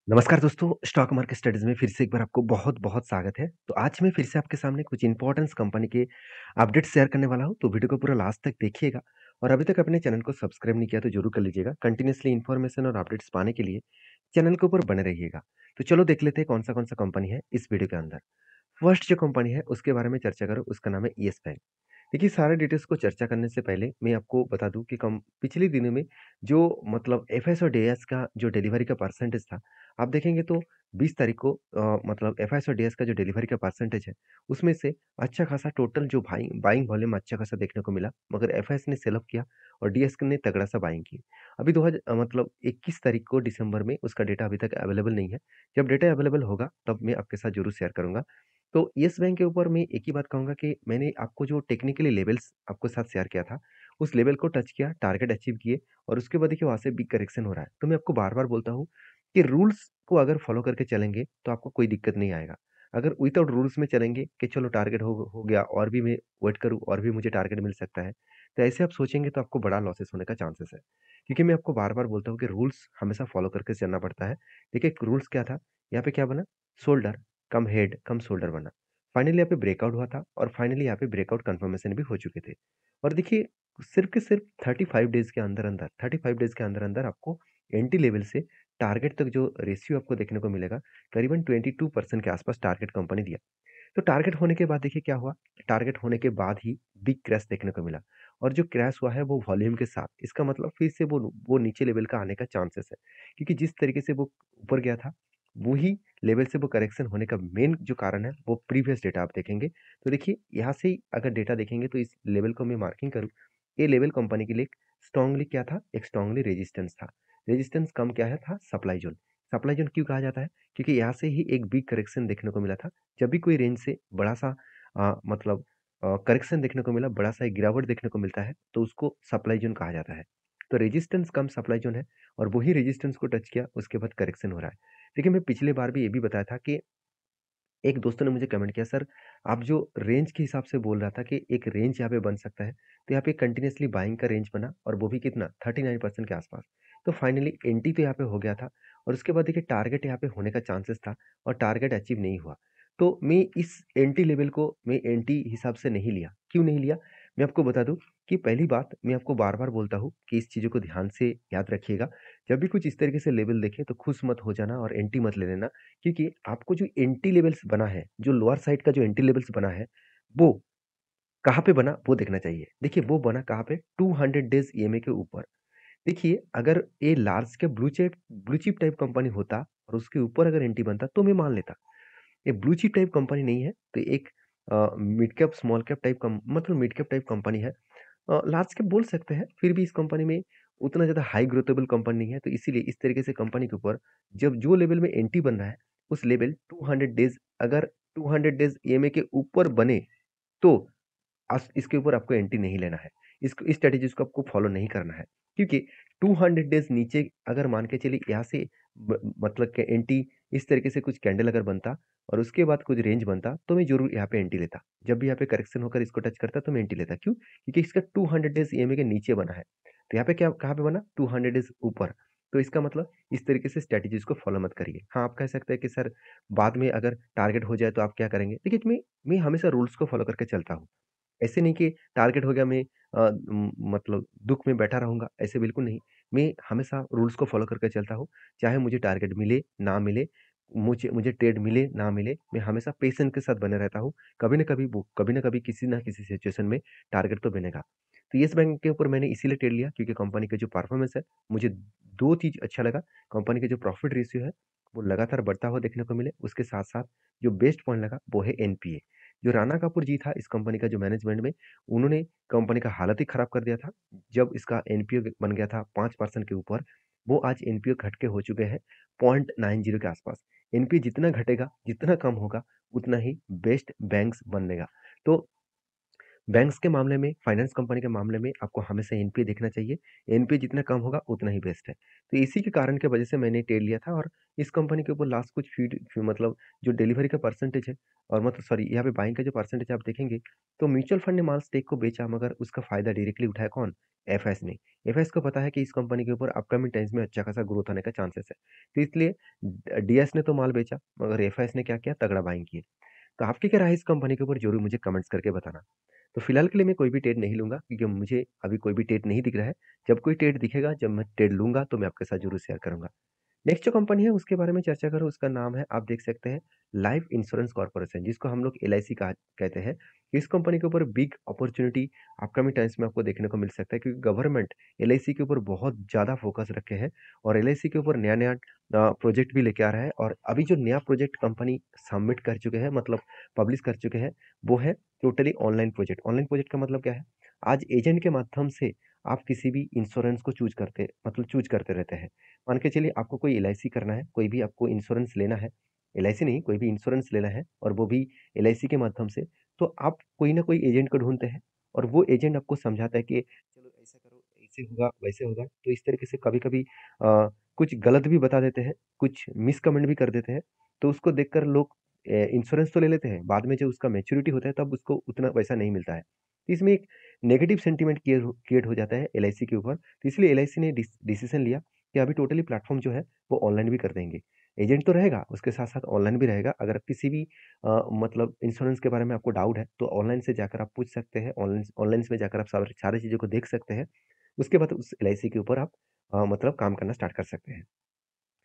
नमस्कार दोस्तों, stock market studies में फिर से एक बार आपको बहुत-बहुत स्वागत है। तो आज मैं फिर से आपके सामने कुछ इम्पोर्टेंस कंपनी के अपडेट्स शेयर करने वाला हूँ, तो वीडियो को पूरा लास्ट तक देखिएगा और अभी तक अपने चैनल को सब्सक्राइब नहीं किया तो ज़रूर कर लीजिएगा। कंटिन्यूअसली इन्फॉर्मेशन और अपडेट्स पाने के लिए चैनल के ऊपर बने रहिएगा। तो चलो देख लेते हैं कौन-सा कंपनी है इस वीडियो के अंदर। फर्स्ट जो कंपनी है उसके बारे में चर्चा करो, उसका नाम है येस बैंक। देखिए, सारे डिटेल्स को चर्चा करने से पहले मैं आपको बता दूँ कि कम पिछले दिनों में जो मतलब एफएस और डीएस का जो डिलीवरी का परसेंटेज था, आप देखेंगे तो 20 तारीख को मतलब एफएस और डीएस का जो डिलीवरी का परसेंटेज है, उसमें से अच्छा खासा टोटल जो बाइंग वॉल्यूम अच्छा खासा देखने को मिला, मगर एफएस ने सेल ऑफ किया और डीएस ने तगड़ा सा बाइंग की। अभी मतलब 21 तारीख को दिसंबर में उसका डेटा अभी तक अवेलेबल नहीं है। जब डेटा अवेलेबल होगा, तब मैं आपके साथ ज़रूर शेयर करूँगा। तो येस बैंक के ऊपर मैं एक ही बात कहूँगा कि मैंने आपको जो टेक्निकली लेवल्स आपके साथ शेयर किया था, उस लेवल को टच किया, टारगेट अचीव किए और उसके बाद देखिए वहाँ से बिग करेक्शन हो रहा है। तो मैं आपको बार-बार बोलता हूँ कि रूल्स को अगर फॉलो करके चलेंगे, तो आपको कोई दिक्कत नहीं आएगा। अगर विथआउट रूल्स में चलेंगे कि चलो टारगेट हो गया और भी मैं वेट करूँ और भी मुझे टारगेट मिल सकता है, तो ऐसे आप सोचेंगे तो आपको बड़ा लॉसेस होने का चांसेस है। क्योंकि मैं आपको बार-बार बोलता हूँ कि रूल्स हमेशा फॉलो करके चलना पड़ता है। देखिए रूल्स क्या था, यहाँ पे क्या बना? शोल्डर कम हेड कम शोल्डर बना। फाइनली यहाँ पे ब्रेकआउट हुआ था और फाइनली यहाँ पे ब्रेकआउट कंफर्मेशन भी हो चुके थे। और देखिए सिर्फ़ के सिर्फ़ 35 डेज़ के अंदर-अंदर 35 डेज़ के अंदर-अंदर आपको एंट्री लेवल से टारगेट तक जो रेशियो आपको देखने को मिलेगा, करीबन 22% के आसपास टारगेट कंपनी दिया। तो टारगेट होने के बाद देखिए क्या हुआ, टारगेट होने के बाद ही बिग क्रैश देखने को मिला और जो क्रैश हुआ है वो वॉल्यूम के साथ। इसका मतलब फिर से वो नीचे लेवल का आने का चांसेस है। क्योंकि जिस तरीके से वो ऊपर गया था, वही लेवल से वो करेक्शन होने का मेन जो कारण है, वो प्रीवियस डेटा आप देखेंगे। तो देखिए यहाँ से ही अगर डेटा देखेंगे तो इस लेवल को मैं मार्किंग करूँ, ये लेवल कंपनी के लिए स्ट्रांगली क्या था? एक स्ट्रांगली रेजिस्टेंस था। रेजिस्टेंस कम क्या है था? Supply zone. सप्लाई ज़ोन क्यों कहा जाता है? क्योंकि यहाँ से ही एक बिग करेक्शन देखने को मिला था। जब भी कोई रेंज से बड़ा-सा मतलब करेक्शन देखने को मिला, बड़ा-सा एक गिरावट देखने को मिलता है, तो उसको सप्लाई ज़ोन कहा जाता है। तो रेजिस्टेंस कम सप्लाई ज़ोन है और वही रेजिस्टेंस को टच किया, उसके बाद करेक्शन हो रहा है। देखिए, मैं पिछली बार भी ये भी बताया था कि एक दोस्त ने मुझे कमेंट किया, "सर, आप जो रेंज के हिसाब से बोल रहा था कि एक रेंज यहाँ पे बन सकता है, तो यहाँ पे कंटिन्यूअसली बाइंग का रेंज बना और वो भी कितना 39% के आसपास। तो फाइनली एंट्री तो यहाँ पे हो गया था और उसके बाद देखिए टारगेट यहाँ पे होने का चांसेस था और टारगेट अचीव नहीं हुआ। तो मैं इस एंट्री लेवल को मैं एंट्री हिसाब से नहीं लिया। क्यों नहीं लिया? मैं आपको बता दूँ कि पहली बात मैं आपको बार-बार बोलता हूँ कि इस चीज़ों को ध्यान से याद रखिएगा। जब भी कुछ इस तरीके से लेवल देखें तो खुश मत हो जाना और एंट्री मत ले लेना। क्योंकि आपको जो एंट्री लेवल्स बना है, जो लोअर साइड का जो एंट्री लेवल्स बना है, वो कहाँ पे बना वो देखना चाहिए। देखिए वो बना कहाँ पे 200 डेज़ ईएमए के ऊपर। देखिए अगर ये large cap blue chip type company होता और उसके ऊपर अगर एंट्री बनता तो मैं मान लेता। ये ब्लू चिप टाइप कंपनी नहीं है, तो एक mid cap small cap type कम मतलब मिड कैप टाइप कंपनी है। लार्ज कैप बोल सकते हैं, फिर भी इस कंपनी में उतना ज़्यादा हाई ग्रोथेबल कंपनी नहीं है, तो इसीलिए इस तरीके से कंपनी के ऊपर जब जो लेवल में एंट्री बन रहा है, उस लेवल 200 डेज़ अगर 200 डेज़ ईएमए के ऊपर बने, तो इसके ऊपर आपको एंट्री नहीं लेना है। इसको इस स्ट्रैटेजीज़ को आपको फॉलो नहीं करना है। क्योंकि 200 डेज़ नीचे अगर मान के चलिए यहाँ से मतलब कि एंट्री इस तरीके से कुछ कैंडल अगर बनता और उसके बाद कुछ रेंज बनता, तो मैं ज़रूर यहाँ पे एंट्री लेता। जब भी यहाँ पे करेक्शन होकर इसको टच करता तो मैं एंट्री लेता। क्यों? क्योंकि इसका 200 डेज़ ईएमए के नीचे बना है। तो यहाँ पे क्या कहाँ पे बना? 200 डेज़ ऊपर। तो इसका मतलब इस तरीके से स्ट्रैटेजीज़ को फॉलो मत करिए। हाँ, आप कह सकते हैं कि सर बाद में अगर टारगेट हो जाए तो आप क्या करेंगे? देखिए मैं हमेशा रूल्स को फॉलो करके चलता हूँ। ऐसे नहीं कि टारगेट हो गया मैं मतलब दुःख में बैठा रहूँगा, ऐसे बिल्कुल नहीं। मैं हमेशा रूल्स को फ़ॉलो करके चलता हूँ, चाहे मुझे टारगेट मिले, ना मिले, मुझे मुझे ट्रेड मिले, ना मिले, मैं हमेशा पेशेंस के साथ बने रहता हूँ। कभी न कभी किसी न किसी सिचुएशन में टारगेट तो बनेगा। तो येस बैंक के ऊपर मैंने इसीलिए ट्रेड लिया क्योंकि कंपनी का जो परफॉर्मेंस है, मुझे 2 चीज़ अच्छा लगा, कंपनी का जो प्रॉफिट रेशियो है, वो लगातार बढ़ता हुआ देखने को मिले, उसके साथ-साथ जो बेस्ट पॉइंट लगा, वो है एनपीए। जो राणा कपूर जी था इस कंपनी का जो मैनेजमेंट में, उन्होंने कंपनी का हालत ही खराब कर दिया था। जब इसका एनपीओ बन गया था 5% के ऊपर, वो आज एनपीओ घट के हो चुके हैं 0.90 के आसपास। एनपीओ जितना घटेगा, जितना कम होगा, उतना ही बेस्ट बैंक्स बनेगा। तो बैंक्स के मामले में, फाइनेंस कंपनी के मामले में आपको हमेशा एनपीए देखना चाहिए। एनपीए जितना कम होगा उतना ही बेस्ट है। तो इसी के कारण की वजह से मैंने ट्रेड लिया था और इस कंपनी के ऊपर लास्ट कुछ मतलब जो डिलीवरी का परसेंटेज है और मतलब सॉरी यहाँ पे बाइंग का जो परसेंटेज आप देखेंगे तो म्यूचुअल फंड ने माल स्टेक को बेचा मगर उसका फायदा डायरेक्टली उठाया कौन? एफएस ने। एफएस को पता है कि इस कंपनी के ऊपर अपकमिंग टाइम्स में अच्छा खासा ग्रोथ आने का चांसेस है। तो इसलिए डीएस ने तो माल बेचा मगर एफएस ने क्या किया? तगड़ा बाइंग किया। तो आपकी क्या राय है इस कंपनी के ऊपर ज़रूर मुझे कमेंट्स करके बताना। तो फिलहाल के लिए मैं कोई भी ट्रेड नहीं लूँगा क्योंकि मुझे अभी कोई भी ट्रेड नहीं दिख रहा है। जब कोई ट्रेड दिखेगा, जब मैं ट्रेड लूँगा तो मैं आपके साथ ज़रूर शेयर करूँगा। नेक्स्ट जो कंपनी है उसके बारे में चर्चा करूँ उसका नाम है आप देख सकते हैं लाइफ इंश्योरेंस कॉर्पोरेशन जिसको हम लोग एलआईसी कहा कहते हैं। इस कंपनी के ऊपर बिग अपॉर्चुनिटी अपकमिंग टाइम्स में आपको देखने को मिल सकता है क्योंकि गवर्नमेंट एलआईसी के ऊपर बहुत ज़्यादा फोकस रखे हैं और एलआईसी के ऊपर नया-नया प्रोजेक्ट भी लेके आ रहा है और अभी जो नया प्रोजेक्ट कंपनी सबमिट कर चुके हैं मतलब पब्लिश कर चुके हैं, वो है totally online project. Online project का मतलब क्या है? आज एजेंट के माध्यम से आप किसी भी इंश्योरेंस को चूज़ करते रहते हैं। मान के चलिए आपको कोई एलआईसी करना है, कोई भी आपको इंश्योरेंस लेना है, एलआईसी नहीं कोई भी इंश्योरेंस लेना है और वो भी एलआईसी के माध्यम से, तो आप कोई ना कोई एजेंट को ढूँढते हैं और वो एजेंट आपको समझाता है कि चलो ऐसा करो, ऐसे होगा, वैसे होगा। तो इस तरीके से कभी-कभी कुछ गलत भी बता देते हैं, कुछ मिसकमेंट भी कर देते हैं, तो उसको देखकर लोग इंश्योरेंस तो ले लेते हैं, बाद में जब उसका मैच्योरिटी होता है तब उसको उतना वैसा नहीं मिलता है। तो इसमें एक नेगेटिव सेंटीमेंट क्रिएट हो जाता है एलआईसी के ऊपर, तो इसलिए एलआईसी ने डिसीजन लिया कि अभी टोटली प्लेटफ़ॉर्म जो है वो ऑनलाइन भी कर देंगे। एजेंट तो रहेगा, उसके साथ-साथ ऑनलाइन भी रहेगा। अगर आप किसी भी मतलब इंश्योरेंस के बारे में आपको डाउट है, तो ऑनलाइन से जाकर आप पूछ सकते हैं। ऑनलाइन ऑनलाइन में जाकर आप सारी सारी चीज़ों को देख सकते हैं। उसके बाद उस एलआईसी के ऊपर आप मतलब काम करना स्टार्ट कर सकते हैं।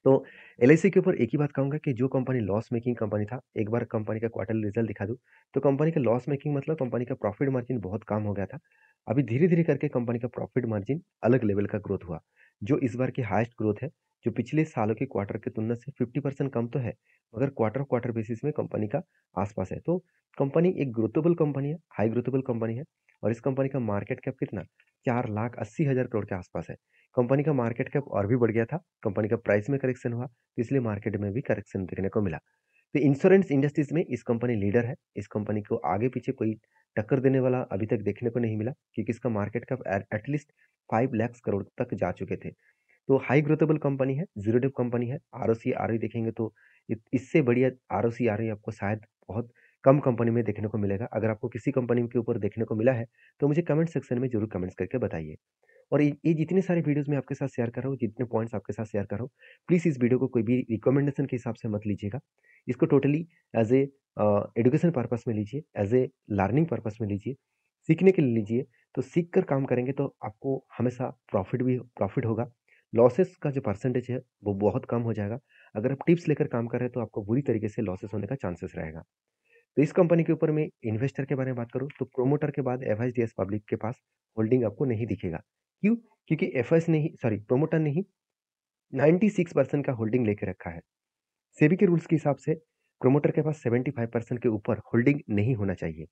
तो एलआईसी के ऊपर एक ही बात कहूँगा कि जो कंपनी लॉस मेकिंग कंपनी था, एक बार कंपनी का क्वार्टरली रिज़ल्ट दिखा दूँ, तो कंपनी का लॉस मेकिंग मतलब कंपनी का प्रॉफ़िट मार्जिन बहुत कम हो गया था। अभी धीरे-धीरे करके कंपनी का प्रॉफ़िट मार्जिन अलग लेवल का ग्रोथ हुआ, जो इस बार की हाईएस्ट ग्रोथ है, जो पिछले सालों के क्वार्टर की तुलना से 50% कम तो है, मगर क्वार्टर-क्वार्टर बेसिस में कंपनी का आस-पास है। तो कंपनी एक ग्रोथेबल कंपनी है, हाई ग्रोथेबल कंपनी है और इस कंपनी का मार्केट कैप कितना? 4,80,000 करोड़ के आस-पास है। कंपनी का मार्केट कैप और भी बढ़ गया था, कंपनी का प्राइस में करेक्शन हुआ, तो इसलिए मार्केट में भी करेक्शन देखने को मिला। तो इंश्योरेंस इंडस्ट्रीज़ में इस कंपनी लीडर है, इस कंपनी को आगे-पीछे कोई टक्कर देने वाला अभी तक देखने को नहीं मिला क्योंकि इसका market cap at least 5 lakh crore तक जा चुके थे। तो हाई ग्रोथेबल कंपनी है, ज़ीरो डेब्ट कंपनी है, आरओसी, आरओई देखेंगे तो इससे बढ़िया आरओसी, आरओई आपको शायद बहुत कम कंपनी में देखने को मिलेगा। अगर आपको किसी कंपनी के ऊपर देखने को मिला है, तो मुझे कमेंट सेक्शन में ज़रूर कमेंट्स करके बताइए। और ये जितने सारे वीडियोज़ मैं आपके साथ शेयर कर रहा हूँ, जितने पॉइंट्स आपके साथ शेयर कर रहा हूँ, प्लीज़ इस वीडियो को कोई भी रिकमेंडेशन के हिसाब से मत लीजिएगा। इसको totally as a education purpose में लीजिए, एज़ ए लर्निंग पर्पज़ में लीजिए, सीखने के लिए लीजिए। तो सीख कर काम करेंगे तो आपको हमेशा प्रॉफ़िट होगा। लॉसेस का जो परसेंटेज है, वो बहुत कम हो जाएगा। अगर आप टिप्स लेकर काम कर रहे हैं, तो आपको बुरी तरीके से लॉसेस होने का चांसेस रहेगा। तो इस कंपनी के ऊपर मैं इन्वेस्टर के बारे में बात करूँ, तो प्रोमोटर के बाद एफआईडीएस पब्लिक के पास होल्डिंग आपको नहीं दिखेगा। क्यों? क्योंकि एफएस ने ही सॉरी प्रोमोटर ने ही 96% का होल्डिंग लेके रखा है। सेबी के रूल्स के हिसाब से प्रोमोटर के पास 75% के ऊपर होल्डिंग नहीं होना चाहिए।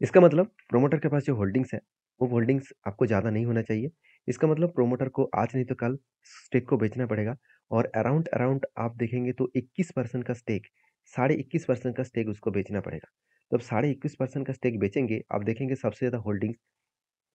इसका मतलब प्रोमोटर के पास जो होल्डिंग्स है, वो होल्डिंग्स आपको ज़्यादा नहीं होना चाहिए। इसका मतलब प्रोमोटर को आज नहीं तो कल स्टेक को बेचना पड़ेगा और अराउंड अराउंड आप देखेंगे तो 21% का स्टेक, साढ़े 21% का स्टेक उसको बेचना पड़ेगा। जब साढ़े 21% का स्टेक बेचेंगे, आप देखेंगे सबसे ज़्यादा होल्डिंग्स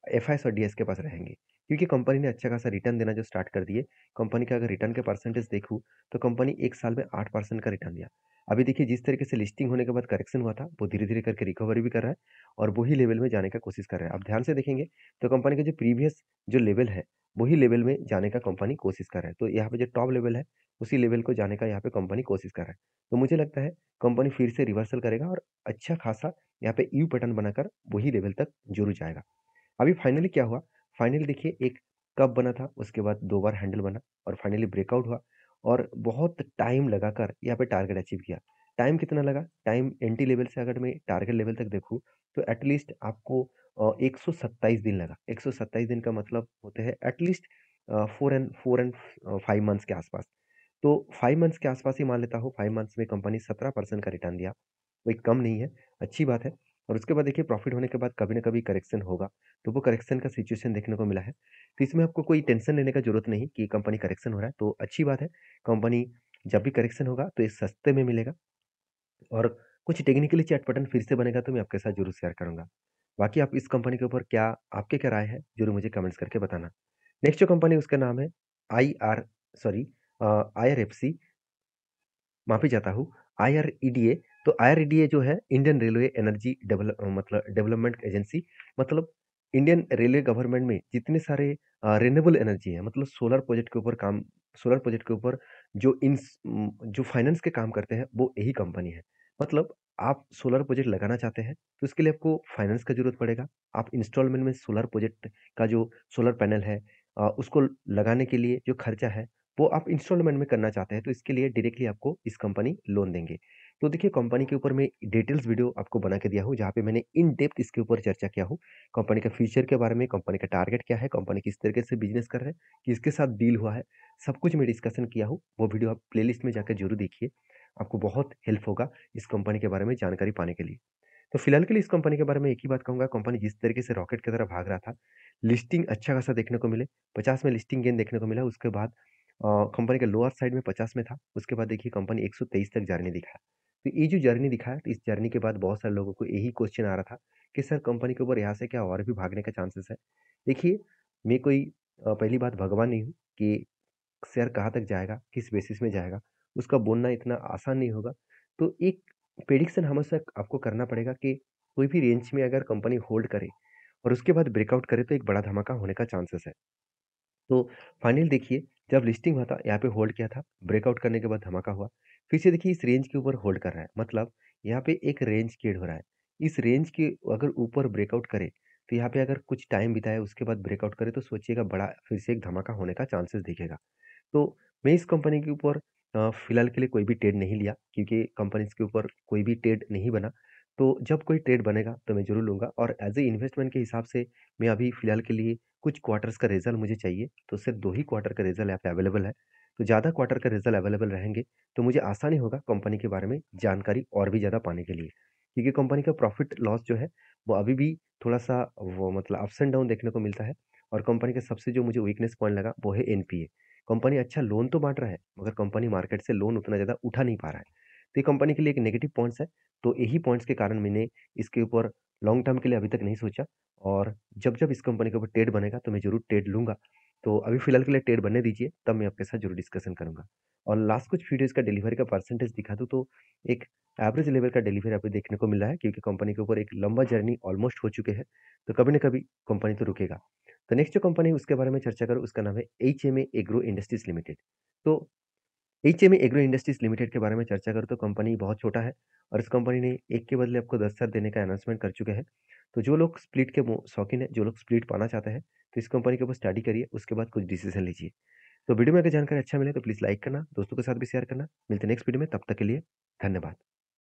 एफआईएस और डीएस के पास रहेंगे क्योंकि कंपनी ने अच्छा खासा रिटर्न देना जो स्टार्ट कर दिए। कंपनी का अगर रिटर्न के परसेंटेज देखूँ तो कंपनी 1 साल में 8% का रिटर्न दिया। अभी देखिए जिस तरीके से लिस्टिंग होने के बाद करेक्शन हुआ था, वो धीरे-धीरे करके रिकवरी भी कर रहा है और वही लेवल में जाने का कोशिश कर रहा है। आप ध्यान से देखेंगे तो कंपनी का जो प्रीवियस जो लेवल है, वही लेवल में जाने का कंपनी कोशिश कर रहा है। तो यहाँ पे जो टॉप लेवल है, उसी लेवल को जाने का यहाँ पे कंपनी कोशिश कर रहा है। तो मुझे लगता है कंपनी फिर से रिवर्सल करेगा और अच्छा खासा यहाँ पे यू पैटर्न बनाकर वही लेवल तक ज़रूर जाएगा। अभी फाइनली क्या हुआ? फाइनली देखिए एक कप बना था, उसके बाद 2 बार हैंडल बना और फाइनली ब्रेकआउट हुआ और बहुत टाइम लगाकर यहाँ पे टारगेट अचीव किया। टाइम कितना लगा? टाइम एंट्री लेवल से अगर मैं टारगेट लेवल तक देखूँ, तो एटलीस्ट आपको 127 दिन लगा। 127 दिन का मतलब होते हैं एटलीस्ट 4 एंड 5 मंथ्स के आसपास। तो 5 मंथ्स के आसपास ही मान लेता हूँ, 5 मंथ्स में कंपनी 17% का रिटर्न दिया। कोई कम नहीं है, अच्छी बात है। और उसके बाद देखिए प्रॉफ़िट होने के बाद कभी न कभी करेक्शन होगा, तो वो करेक्शन का सिचुएशन देखने को मिला है। तो इसमें आपको कोई टेंशन लेने का ज़रूरत नहीं कि कंपनी करेक्शन हो रहा है, तो अच्छी बात है। कंपनी जब भी करेक्शन होगा तो ये सस्ते में मिलेगा और कुछ टेक्निकली चैट पैटर्न फिर से बनेगा तो मैं आपके साथ ज़रूर शेयर करूँगा। बाकी आप इस कंपनी के ऊपर क्या आपकी क्या राय है, ज़रूर मुझे कमेंट्स करके बताना। नेक्स्ट जो कंपनी है उसका नाम है आईआर सॉरी आईआरएफसी, माफ़ी चाहता हूँ, आईआरईडीए। तो आईआरईडीए जो है इंडियन रेलवे एनर्जी मतलब डेवलपमेंट एजेंसी, मतलब इंडियन रेलवे गवर्नमेंट में जितने सारे रिन्यूएबल एनर्जी है, मतलब सोलर प्रोजेक्ट के ऊपर जो फाइनेंस के काम करते हैं वो यही कंपनी है। मतलब आप सोलर प्रोजेक्ट लगाना चाहते हैं तो उसके लिए आपको फाइनेंस का ज़रूरत पड़ेगा। आप इंस्टॉलमेंट में सोलर प्रोजेक्ट का जो सोलर पैनल है उसको लगाने के लिए जो खर्चा है वो आप इंस्टॉलमेंट में करना चाहते हैं तो इसके लिए डायरेक्टली आपको इस कंपनी लोन देंगे। तो देखिए कंपनी के ऊपर मैं डिटेल्स वीडियो आपको बना के दिया हूँ जहाँ पे मैंने इन डेप्थ इसके ऊपर चर्चा किया हूँ। कंपनी का फ्यूचर के बारे में, कंपनी का टारगेट क्या है, कंपनी किस तरीके से बिज़नेस कर रहे हैं, किसके साथ डील हुआ है, सब कुछ मैं डिस्कशन किया हूँ। वो वीडियो आप प्लेलिस्ट में जाकर ज़रूर देखिए। आपको बहुत हेल्प होगा इस कंपनी के बारे में जानकारी पाने के लिए। तो फिलहाल के लिए इस कंपनी के बारे में एक ही बात कहूँगा, कंपनी जिस तरीके से रॉकेट की तरह भाग रहा था, लिस्टिंग अच्छा खासा देखने को मिले, 50 में लिस्टिंग गेन देखने को मिला। उसके बाद कंपनी के लोअर साइड में 50 में था, उसके बाद देखिए कंपनी 123 तक जर्नी दिखाया। तो ये जो जर्नी दिखाया, तो इस जर्नी के बाद बहुत सारे लोगों को यही क्वेश्चन आ रहा था कि सर कंपनी के ऊपर यहाँ से क्या और भी भागने का चांसेस है? देखिए, मैं कोई पहली बात भगवान नहीं हूँ कि शेयर कहाँ तक जाएगा, किस बेसिस में जाएगा, उसका बोलना इतना आसान नहीं होगा। तो एक प्रेडिक्शन हमेशा आपको करना पड़ेगा कि कोई भी रेंज में अगर कंपनी होल्ड करे और उसके बाद ब्रेकआउट करे तो एक बड़ा धमाका होने का चांसेस है। तो फाइनली देखिए जब लिस्टिंग हुआ था यहाँ पे होल्ड किया था, ब्रेकआउट करने के बाद धमाका हुआ। फिर से देखिए इस रेंज के ऊपर होल्ड कर रहा है, मतलब यहाँ पे एक रेंज क्रिएट हो रहा है। इस रेंज के अगर ऊपर ब्रेकआउट करे तो यहाँ पे अगर कुछ टाइम बिताए उसके बाद ब्रेकआउट करे तो सोचिएगा बड़ा फिर से एक धमाका होने का चांसेस दिखेगा। तो मैं इस कंपनी के ऊपर फिलहाल के लिए कोई भी ट्रेड नहीं लिया क्योंकि कंपनीज़ के ऊपर कोई भी ट्रेड नहीं बना। तो जब कोई ट्रेड बनेगा तो मैं ज़रूर लूँगा और एज़ ए इन्वेस्टमेंट के हिसाब से मैं अभी फिलहाल के लिए कुछ क्वार्टर्स का रिज़ल्ट मुझे चाहिए, तो सिर्फ़ 2 ही क्वार्टर का रिज़ल्ट यहाँ पे अवेलेबल है। तो ज़्यादा क्वार्टर का रिज़ल्ट अवेलेबल रहेंगे, तो मुझे आसानी होगा कंपनी के बारे में जानकारी और भी ज़्यादा पाने के लिए। क्योंकि कंपनी का प्रॉफ़िट लॉस जो है, वो अभी भी थोड़ा-सा वो मतलब अप्स एंड डाउन देखने को मिलता है और कंपनी का सबसे जो मुझे वीकनेस पॉइंट लगा, वो है एनपीए। कंपनी अच्छा लोन तो बाँट रहा है, मगर कंपनी मार्केट से लोन उतना ज़्यादा उठा नहीं पा रहा है। तो ये कंपनी के लिए एक नेगेटिव पॉइंट्स है, तो यही पॉइंट्स के कारण मैंने इसके ऊपर लॉन्ग टर्म के लिए अभी तक नहीं सोचा और जब-जब इस कंपनी के ऊपर ट्रेड बनेगा, तो मैं ज़रूर ट्रेड लूँगा। तो अभी फिलहाल के लिए ट्रेड बनने दीजिए, तब मैं आपके साथ ज़रूर डिस्कशन करूँगा। और लास्ट कुछ वीडियोज़ का डिलीवरी का परसेंटेज दिखा दूँ तो एक एवरेज लेवल का डिलीवरी अभी देखने को मिल रहा है क्योंकि कंपनी के ऊपर एक लंबा जर्नी ऑलमोस्ट हो चुके हैं, तो कभी न कभी कंपनी तो रुकेगा। तो नेक्स्ट जो कंपनी है उसके बारे में चर्चा करूँ उसका नाम है एचएमए एग्रो इंडस्ट्रीज़ लिमिटेड। तो एचएमए एग्रो इंडस्ट्रीज़ लिमिटेड के बारे में चर्चा करूँ तो कंपनी बहुत छोटा है और इस कंपनी ने 1 के बदले आपको 10 शेयर देने का अनाउंसमेंट कर चुके हैं। तो जो लोग स्प्लिट के शौकीन हैं, जो लोग स्प्लिट पाना चाहते हैं, तो इस कंपनी के ऊपर स्टडी करिए, उसके बाद कुछ डिसीज़न लीजिए। तो वीडियो में अगर जानकारी अच्छा मिले तो प्लीज़ लाइक करना, दोस्तों के साथ भी शेयर करना। मिलते हैं नेक्स्ट वीडियो में, तब तक के लिए धन्यवाद।